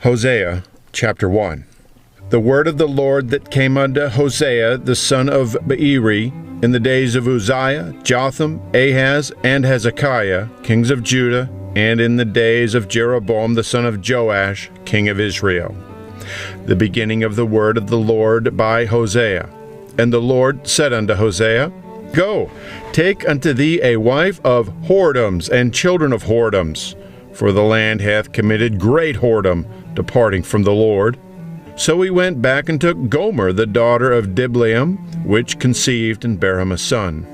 Hosea chapter 1. The word of the Lord that came unto Hosea the son of Beeri in the days of Uzziah, Jotham, Ahaz, and Hezekiah, kings of Judah, and in the days of Jeroboam the son of Joash, king of Israel. The beginning of the word of the Lord by Hosea. And the Lord said unto Hosea, Go, take unto thee a wife of whoredoms and children of whoredoms, for the land hath committed great whoredom, departing from the Lord. So he went back and took Gomer, the daughter of Diblaim, which conceived and bare him a son.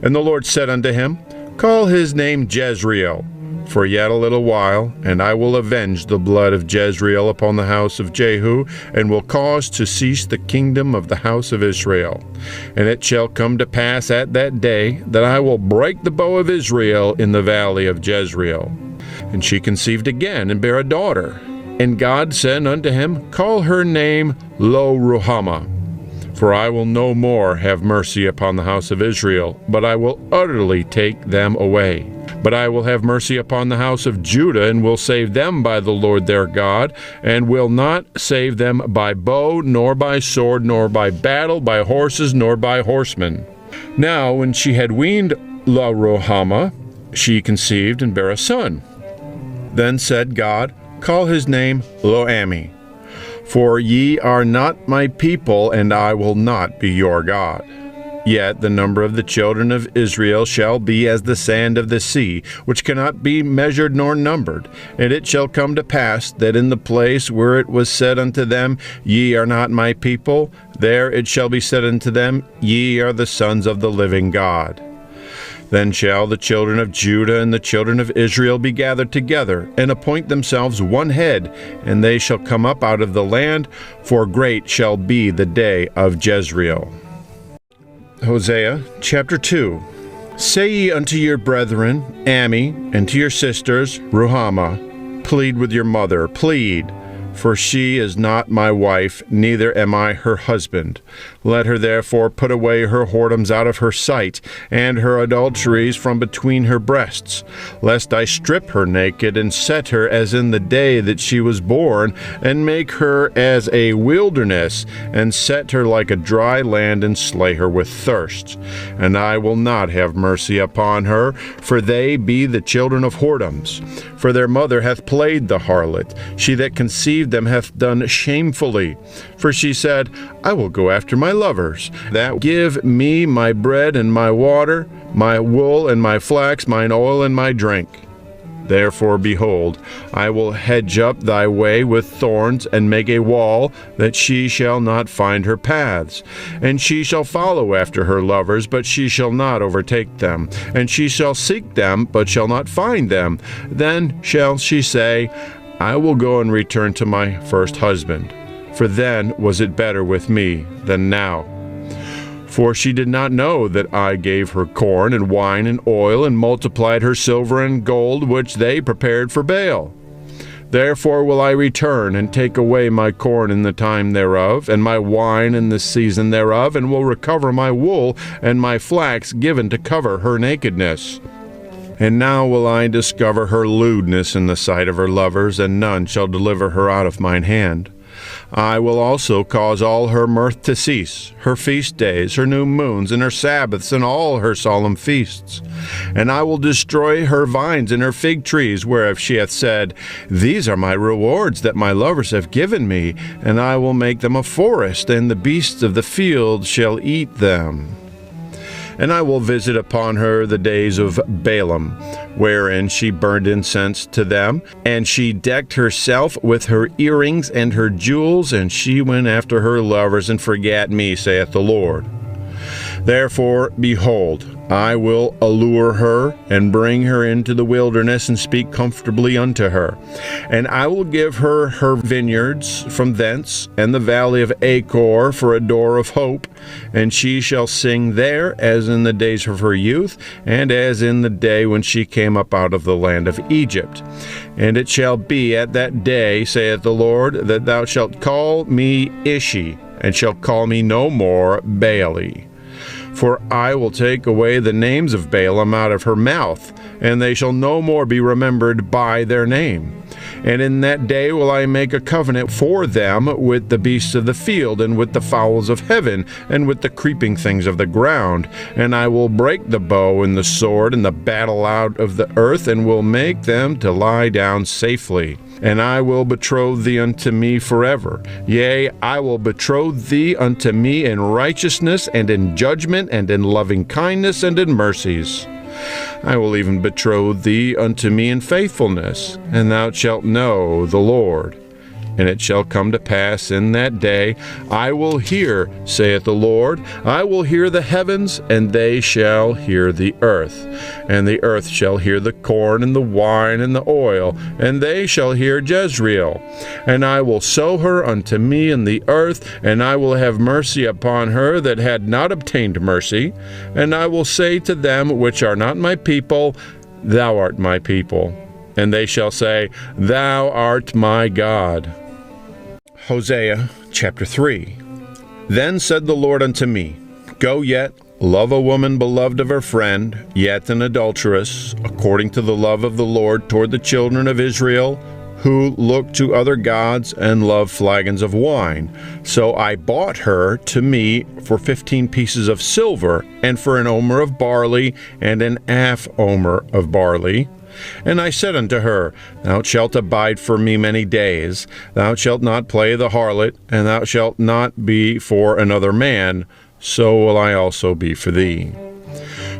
And the Lord said unto him, Call his name Jezreel, for yet a little while, and I will avenge the blood of Jezreel upon the house of Jehu, and will cause to cease the kingdom of the house of Israel. And it shall come to pass at that day that I will break the bow of Israel in the valley of Jezreel. And she conceived again, and bare a daughter. And God said unto him, Call her name Loruhamah, for I will no more have mercy upon the house of Israel, but I will utterly take them away. But I will have mercy upon the house of Judah, and will save them by the Lord their God, and will not save them by bow, nor by sword, nor by battle, by horses, nor by horsemen. Now when she had weaned Loruhamah, she conceived and bare a son. Then said God, Call his name Loammi, for ye are not my people, and I will not be your God. Yet the number of the children of Israel shall be as the sand of the sea, which cannot be measured nor numbered. And it shall come to pass that in the place where it was said unto them, Ye are not my people, there it shall be said unto them, Ye are the sons of the living God. Then shall the children of Judah and the children of Israel be gathered together, and appoint themselves one head, and they shall come up out of the land, for great shall be the day of Jezreel. Hosea chapter 2. Say ye unto your brethren, Ammi, and to your sisters, Loruhamah, plead with your mother, plead, for she is not my wife, neither am I her husband. Let her therefore put away her whoredoms out of her sight, and her adulteries from between her breasts, lest I strip her naked, and set her as in the day that she was born, and make her as a wilderness, and set her like a dry land, and slay her with thirst. And I will not have mercy upon her, for they be the children of whoredoms. For their mother hath played the harlot, she that conceived them hath done shamefully. For she said, I will go after my lovers, that give me my bread and my water, my wool and my flax, mine oil and my drink. Therefore, behold, I will hedge up thy way with thorns, and make a wall, that she shall not find her paths. And she shall follow after her lovers, but she shall not overtake them. And she shall seek them, but shall not find them. Then shall she say, I will go and return to my first husband, for then was it better with me than now. For she did not know that I gave her corn and wine and oil, and multiplied her silver and gold, which they prepared for Baal. Therefore will I return, and take away my corn in the time thereof, and my wine in the season thereof, and will recover my wool and my flax given to cover her nakedness. And now will I discover her lewdness in the sight of her lovers, and none shall deliver her out of mine hand. I will also cause all her mirth to cease, her feast days, her new moons, and her Sabbaths, and all her solemn feasts. And I will destroy her vines and her fig trees, whereof she hath said, These are my rewards that my lovers have given me, and I will make them a forest, and the beasts of the field shall eat them. And I will visit upon her the days of Balaam, wherein she burned incense to them, and she decked herself with her earrings and her jewels, and she went after her lovers, and forgat me, saith the Lord. Therefore, behold, I will allure her, and bring her into the wilderness, and speak comfortably unto her. And I will give her her vineyards from thence, and the valley of Achor for a door of hope. And she shall sing there, as in the days of her youth, and as in the day when she came up out of the land of Egypt. And it shall be at that day, saith the Lord, that thou shalt call me Ishi, and shalt call me no more Baali. For I will take away the names of Balaam out of her mouth, and they shall no more be remembered by their name. And in that day will I make a covenant for them with the beasts of the field, and with the fowls of heaven, and with the creeping things of the ground. And I will break the bow and the sword and the battle out of the earth, and will make them to lie down safely. And I will betroth thee unto me forever. Yea, I will betroth thee unto me in righteousness, and in judgment, and in loving kindness, and in mercies. I will even betroth thee unto me in faithfulness, and thou shalt know the Lord. And it shall come to pass in that day, I will hear, saith the Lord, I will hear the heavens, and they shall hear the earth. And the earth shall hear the corn, and the wine, and the oil, and they shall hear Jezreel. And I will sow her unto me in the earth, and I will have mercy upon her that had not obtained mercy. And I will say to them which are not my people, Thou art my people. And they shall say, Thou art my God. Hosea chapter 3. Then said the Lord unto me, Go yet, love a woman beloved of her friend, yet an adulteress, according to the love of the Lord toward the children of Israel, who look to other gods and love flagons of wine. So I bought her to me for 15 pieces of silver, and for an omer of barley, and an half omer of barley. And I said unto her, Thou shalt abide for me many days. Thou shalt not play the harlot, and thou shalt not be for another man. So will I also be for thee.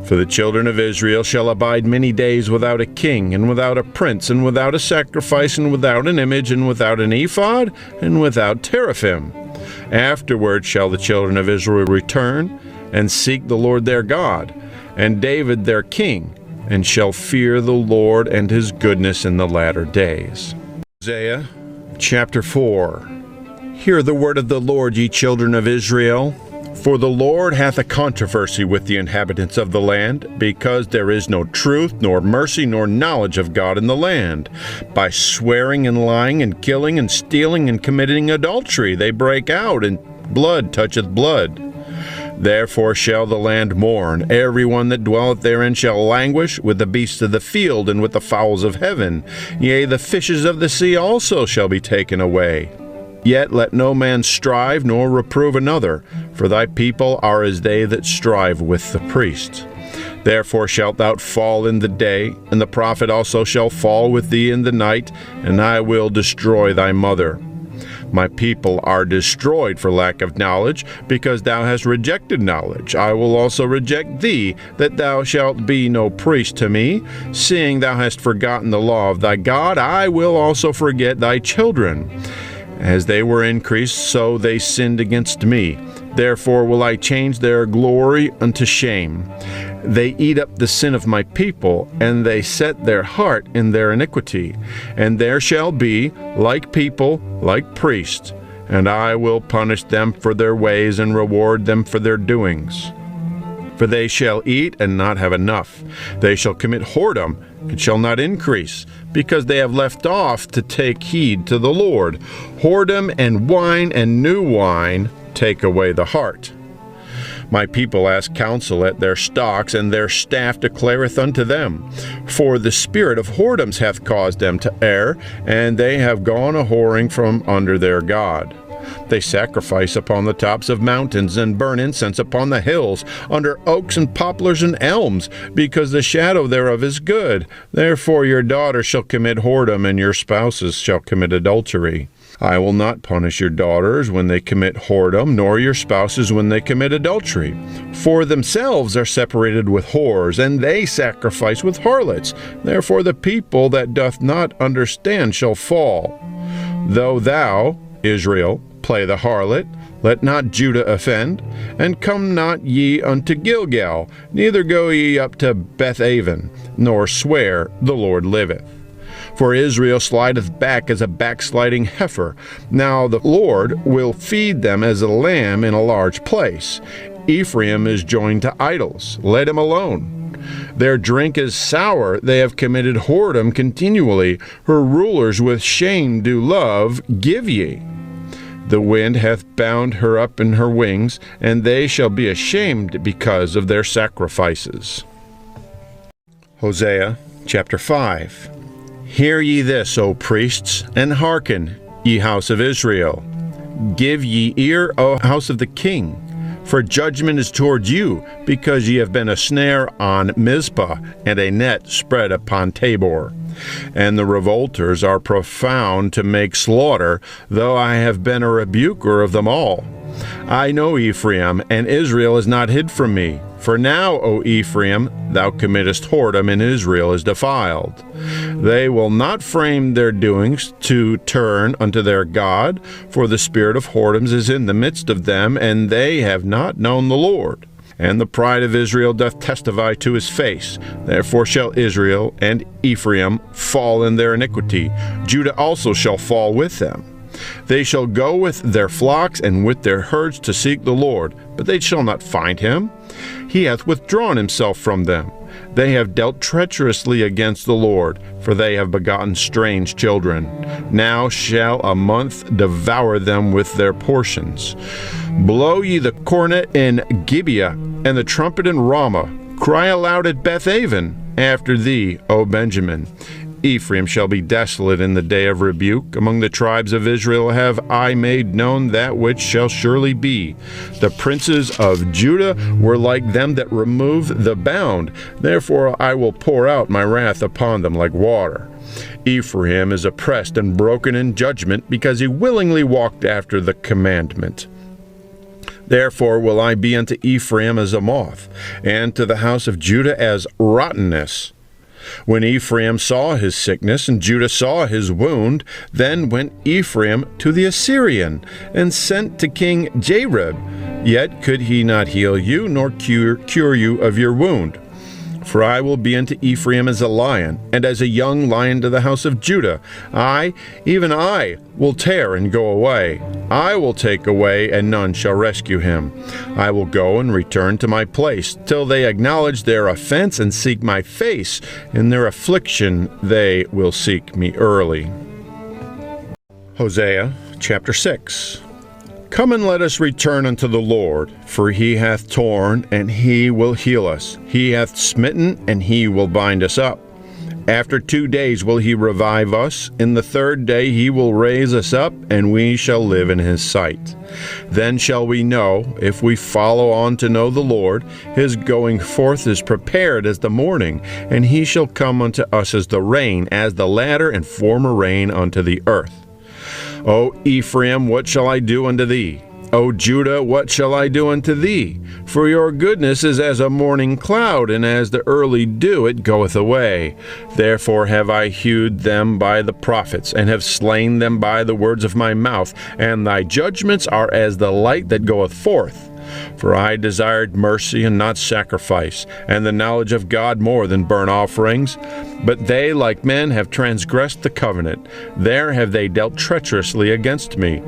For the children of Israel shall abide many days without a king, and without a prince, and without a sacrifice, and without an image, and without an ephod, and without teraphim. Afterward shall the children of Israel return, and seek the Lord their God, and David their king, and shall fear the Lord and his goodness in the latter days. Hosea chapter 4. Hear the word of the Lord, ye children of Israel. For the Lord hath a controversy with the inhabitants of the land, because there is no truth, nor mercy, nor knowledge of God in the land. By swearing and lying and killing and stealing and committing adultery, they break out, and blood toucheth blood. Therefore shall the land mourn, every one that dwelleth therein shall languish, with the beasts of the field, and with the fowls of heaven. Yea, the fishes of the sea also shall be taken away. Yet let no man strive, nor reprove another, for thy people are as they that strive with the priests. Therefore shalt thou fall in the day, and the prophet also shall fall with thee in the night, and I will destroy thy mother. My people are destroyed for lack of knowledge, because thou hast rejected knowledge. I will also reject thee, that thou shalt be no priest to me. Seeing thou hast forgotten the law of thy God, I will also forget thy children. As they were increased, so they sinned against me. Therefore will I change their glory unto shame. They eat up the sin of my people, and they set their heart in their iniquity. And there shall be, like people, like priests, and I will punish them for their ways, and reward them for their doings. For they shall eat and not have enough. They shall commit whoredom, and shall not increase, because they have left off to take heed to the Lord. Whoredom and wine and new wine take away the heart. My people ask counsel at their stocks, and their staff declareth unto them. For the spirit of whoredoms hath caused them to err, and they have gone a whoring from under their God. They sacrifice upon the tops of mountains, and burn incense upon the hills, under oaks and poplars and elms, because the shadow thereof is good. Therefore your daughters shall commit whoredom, and your spouses shall commit adultery. I will not punish your daughters when they commit whoredom, nor your spouses when they commit adultery. For themselves are separated with whores, and they sacrifice with harlots. Therefore the people that doth not understand shall fall. Though thou, Israel, play the harlot, let not Judah offend, and come not ye unto Gilgal, neither go ye up to Bethaven, nor swear, the Lord liveth. For Israel slideth back as a backsliding heifer. Now the Lord will feed them as a lamb in a large place. Ephraim is joined to idols. Let him alone. Their drink is sour. They have committed whoredom continually. Her rulers with shame do love. Give ye. The wind hath bound her up in her wings, and they shall be ashamed because of their sacrifices. Hosea chapter 5. Hear ye this, O priests, and hearken, ye house of Israel. Give ye ear, O house of the king, for judgment is toward you, because ye have been a snare on Mizpah, and a net spread upon Tabor. And the revolters are profound to make slaughter, though I have been a rebuker of them all. I know Ephraim, and Israel is not hid from me. For now, O Ephraim, thou committest whoredom, and Israel is defiled. They will not frame their doings to turn unto their God, for the spirit of whoredoms is in the midst of them, and they have not known the Lord. And the pride of Israel doth testify to his face. Therefore shall Israel and Ephraim fall in their iniquity. Judah also shall fall with them. They shall go with their flocks and with their herds to seek the Lord, but they shall not find him. He hath withdrawn himself from them. They have dealt treacherously against the Lord, for they have begotten strange children. Now shall a month devour them with their portions. Blow ye the cornet in Gibeah, and the trumpet in Ramah. Cry aloud at Bethaven, after thee, O Benjamin. Ephraim shall be desolate in the day of rebuke. Among the tribes of Israel have I made known that which shall surely be. The princes of Judah were like them that remove the bound. Therefore I will pour out my wrath upon them like water. Ephraim is oppressed and broken in judgment, because he willingly walked after the commandment. Therefore will I be unto Ephraim as a moth, and to the house of Judah as rottenness. When Ephraim saw his sickness, and Judah saw his wound, then went Ephraim to the Assyrian, and sent to King Jareb. Yet could he not heal you, nor cure you of your wound. For I will be unto Ephraim as a lion, and as a young lion to the house of Judah. I, even I, will tear and go away. I will take away, and none shall rescue him. I will go and return to my place, till they acknowledge their offense and seek my face. In their affliction they will seek me early. Hosea chapter 6. Come and let us return unto the Lord, for he hath torn, and he will heal us. He hath smitten, and he will bind us up. After 2 days will he revive us. In the 3rd day he will raise us up, and we shall live in his sight. Then shall we know, if we follow on to know the Lord, his going forth is prepared as the morning, and he shall come unto us as the rain, as the latter and former rain unto the earth. O Ephraim, what shall I do unto thee? O Judah, what shall I do unto thee? For your goodness is as a morning cloud, and as the early dew it goeth away. Therefore have I hewed them by the prophets, and have slain them by the words of my mouth, and thy judgments are as the light that goeth forth. For I desired mercy and not sacrifice, and the knowledge of God more than burnt offerings. But they, like men, have transgressed the covenant. There have they dealt treacherously against me.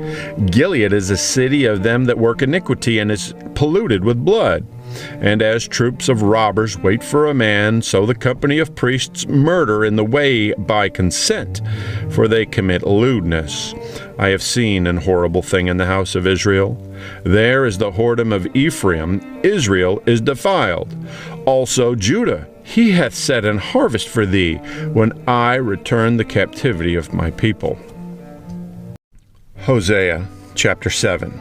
Gilead is a city of them that work iniquity, and is polluted with blood. And as troops of robbers wait for a man, so the company of priests murder in the way by consent, for they commit lewdness. I have seen an horrible thing in the house of Israel. There is the whoredom of Ephraim. Israel is defiled. Also Judah, he hath set an harvest for thee, when I return the captivity of my people. Hosea chapter 7.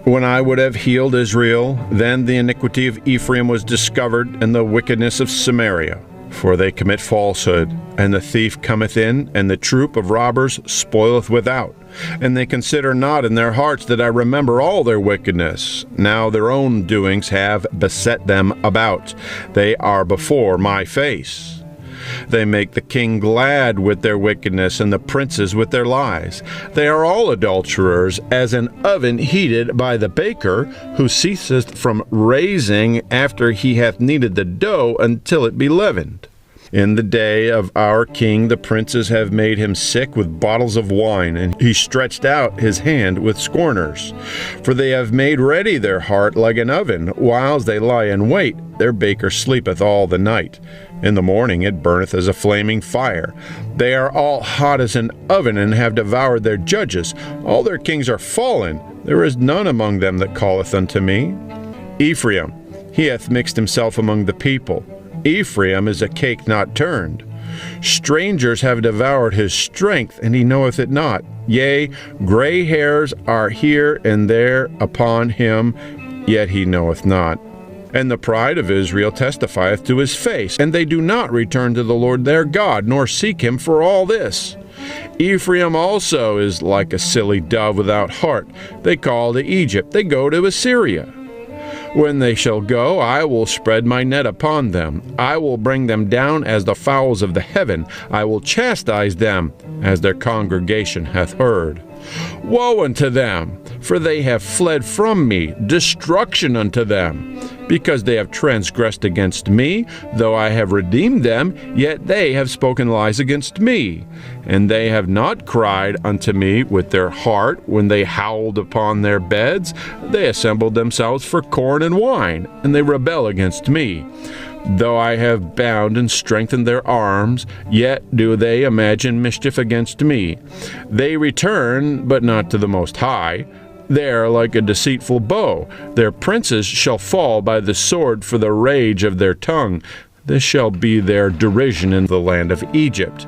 When I would have healed Israel, then the iniquity of Ephraim was discovered, and the wickedness of Samaria. For they commit falsehood, and the thief cometh in, and the troop of robbers spoileth without. And they consider not in their hearts that I remember all their wickedness. Now their own doings have beset them about. They are before my face. They make the king glad with their wickedness, and the princes with their lies. They are all adulterers, as an oven heated by the baker, who ceaseth from raising after he hath kneaded the dough until it be leavened. In the day of our king the princes have made him sick with bottles of wine, and he stretched out his hand with scorners. For they have made ready their heart like an oven, whiles they lie in wait, their baker sleepeth all the night. In the morning it burneth as a flaming fire. They are all hot as an oven, and have devoured their judges. All their kings are fallen. There is none among them that calleth unto me. Ephraim, he hath mixed himself among the people. Ephraim is a cake not turned. Strangers have devoured his strength, and he knoweth it not. Yea, gray hairs are here and there upon him, yet he knoweth not. And the pride of Israel testifieth to his face, and they do not return to the Lord their God, nor seek him for all this. Ephraim also is like a silly dove without heart. They call to Egypt, they go to Assyria. When they shall go, I will spread my net upon them. I will bring them down as the fowls of the heaven. I will chastise them as their congregation hath heard. Woe unto them, for they have fled from me, destruction unto them, because they have transgressed against me. Though I have redeemed them, yet they have spoken lies against me. And they have not cried unto me with their heart when they howled upon their beds. They assembled themselves for corn and wine, and they rebel against me. Though I have bound and strengthened their arms, yet do they imagine mischief against me. They return, but not to the Most High. They are like a deceitful bow. Their princes shall fall by the sword for the rage of their tongue. This shall be their derision in the land of Egypt.